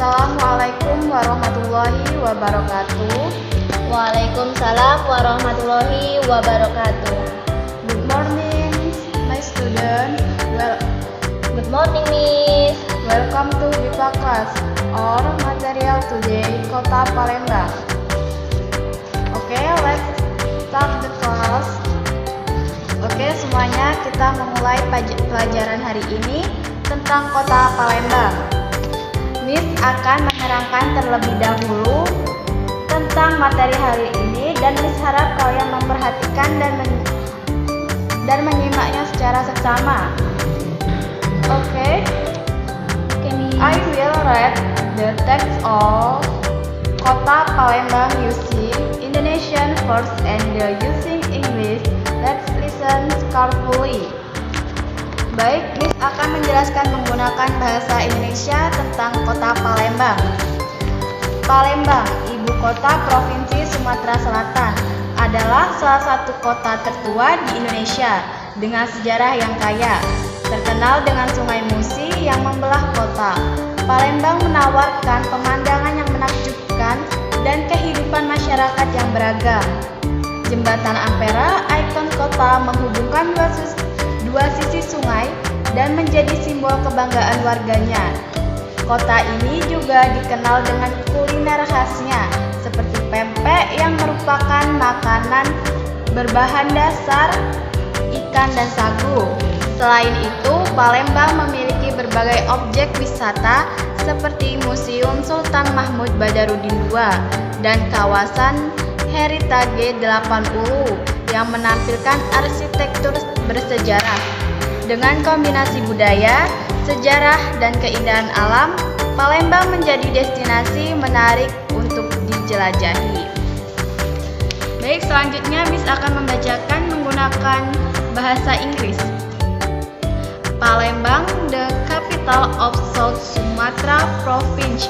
Assalamualaikum warahmatullahi wabarakatuh. Waalaikumsalam warahmatullahi wabarakatuh. Good morning, my student. Good morning, Miss. Welcome to BIPA class. Our material today, Kota Palembang. Okay, let's start the class. Oke, semuanya kita memulai pelajaran hari ini tentang Kota Palembang. Miss akan menerangkan terlebih dahulu tentang materi hari ini dan Miss harap kalian memperhatikan dan menyimaknya secara seksama. Oke, Miss. I will read the text of Kota Palembang using Indonesian first and using English. Let's listen carefully. Baik, Miss akan menjelaskan menggunakan bahasa Indonesia tentang Kota Palembang. Palembang, ibu kota Provinsi Sumatera Selatan, adalah salah satu kota tertua di Indonesia dengan sejarah yang kaya. Terkenal dengan Sungai Musi yang membelah kota, Palembang menawarkan pemandangan yang menakjubkan dan kehidupan masyarakat yang beragam. Jembatan Ampera, ikon kota, menghubungkan dua sisi sungai dan menjadi simbol kebanggaan warganya. Kota ini juga dikenal dengan kuliner khasnya seperti pempek yang merupakan makanan berbahan dasar ikan dan sagu. Selain itu, Palembang memiliki berbagai objek wisata seperti Museum Sultan Mahmud Badarudin II dan kawasan Heritage 80 yang menampilkan arsitektur bersejarah. Dengan kombinasi budaya, sejarah, dan keindahan alam, Palembang menjadi destinasi menarik untuk dijelajahi. Baik, selanjutnya Miss akan membacakan menggunakan bahasa Inggris. Palembang, the capital of South Sumatra Province,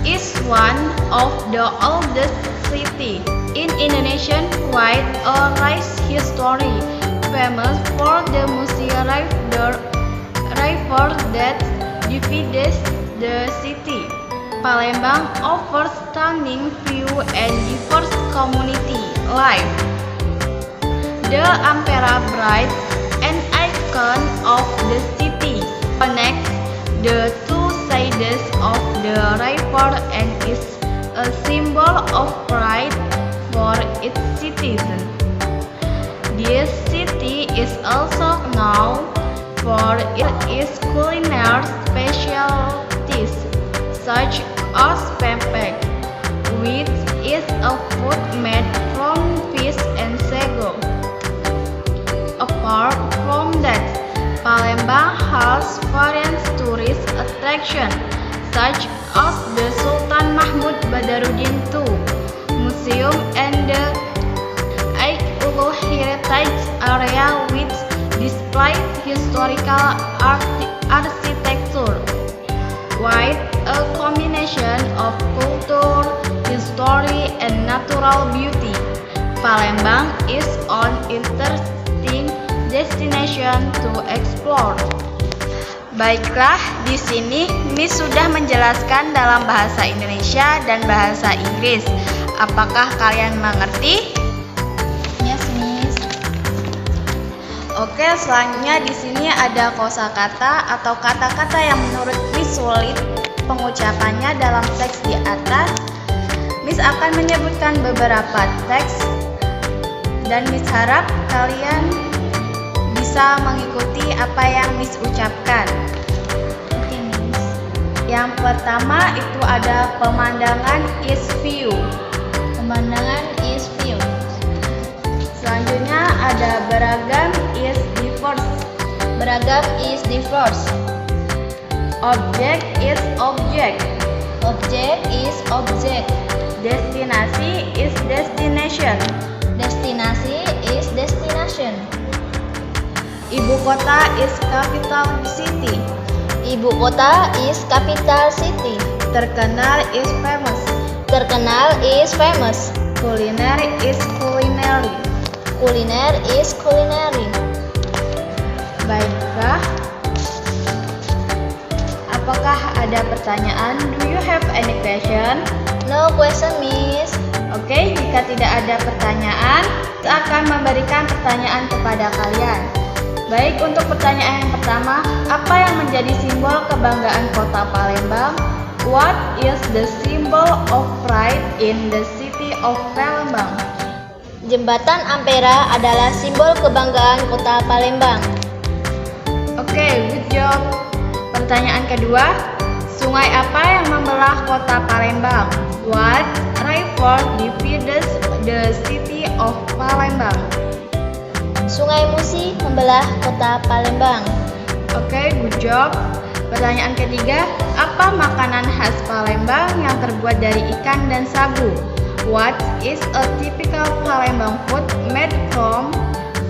is one of the oldest city in Indonesia with a rich history, famous for the Musi River that divides the city. Palembang offers stunning view and diverse community life. The Ampera Bridge, an icon of the city, connects the two sides of the river and is a symbol of pride for its citizens. This city is also known for its culinary specialties such as pempek, which is a food made from fish and sago. Apart from that, Palembang has various tourist attractions such as the Sultan Mahmud Badarudin II Museum and the Ulu Heritage Area, which displays historical architecture with a combination of culture, history, and natural beauty. Palembang is an interesting destination to explore. Baiklah, di sini Miss sudah menjelaskan dalam bahasa Indonesia dan bahasa Inggris. Apakah kalian mengerti? Yes, Miss. Oke, selanjutnya di sini ada kosakata atau kata-kata yang menurut Miss sulit pengucapannya dalam teks di atas. Miss akan menyebutkan beberapa teks dan Miss harap kalian bisa mengikuti apa yang Miss ucapkan. Oke, Miss. Yang pertama itu ada pemandangan is view. Pemandangan is view. Selanjutnya ada beragam is diverse. Beragam is diverse. Object is object. Object is object. Destinasi is destination. Destinasi is destination. Ibu kota is capital city. Ibu kota is capital city. Terkenal is famous. Terkenal is famous. Kuliner is culinary. Kuliner is culinary. Baiklah, apakah ada pertanyaan. Do you have any question? No question, Miss. Oke, jika tidak ada pertanyaan, saya akan memberikan pertanyaan kepada kalian. Baik, untuk pertanyaan yang pertama, apa yang menjadi simbol kebanggaan kota Palembang? What is the symbol of pride in the city of Palembang? Jembatan Ampera adalah simbol kebanggaan kota Palembang. Oke, good job. Pertanyaan kedua, sungai apa yang membelah kota Palembang? What river divides the city of Palembang? Sungai Musi membelah kota Palembang. Oke, good job. Pertanyaan ketiga, apa makanan khas Palembang yang terbuat dari ikan dan sagu? What is a typical Palembang food made from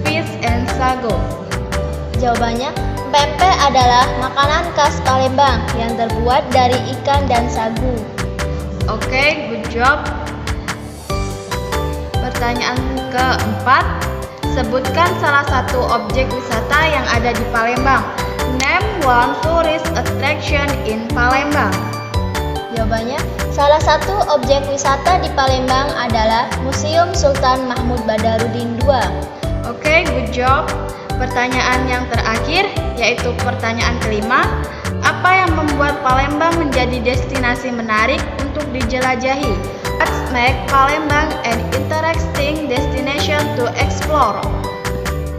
fish and sago? Jawabannya, pempek adalah makanan khas Palembang yang terbuat dari ikan dan sagu. Oke, good job. Pertanyaan keempat, sebutkan salah satu objek wisata yang ada di Palembang. Name one tourist attraction in Palembang. Jawabannya, salah satu objek wisata di Palembang adalah Museum Sultan Mahmud Badarudin II. Oke, good job. Pertanyaan yang terakhir, yaitu pertanyaan kelima, apa yang membuat Palembang menjadi destinasi menarik untuk dijelajahi? What make Palembang an interesting destination to explore?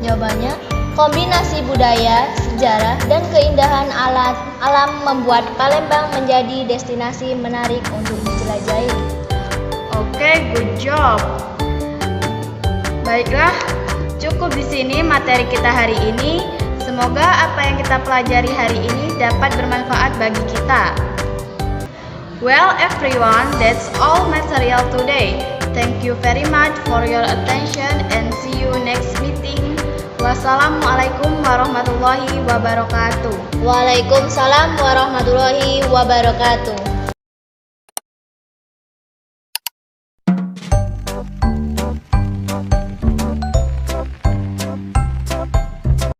Jawabannya, kombinasi budaya, sejarah, dan keindahan alam membuat Palembang menjadi destinasi menarik untuk dijelajahi. Oke, good job. Baiklah, cukup di sini materi kita hari ini. Semoga apa yang kita pelajari hari ini dapat bermanfaat bagi kita. Well everyone, that's all material today. Thank you very much for your attention and see you next meeting. Wassalamualaikum warahmatullahi wabarakatuh. Waalaikumsalam warahmatullahi wabarakatuh.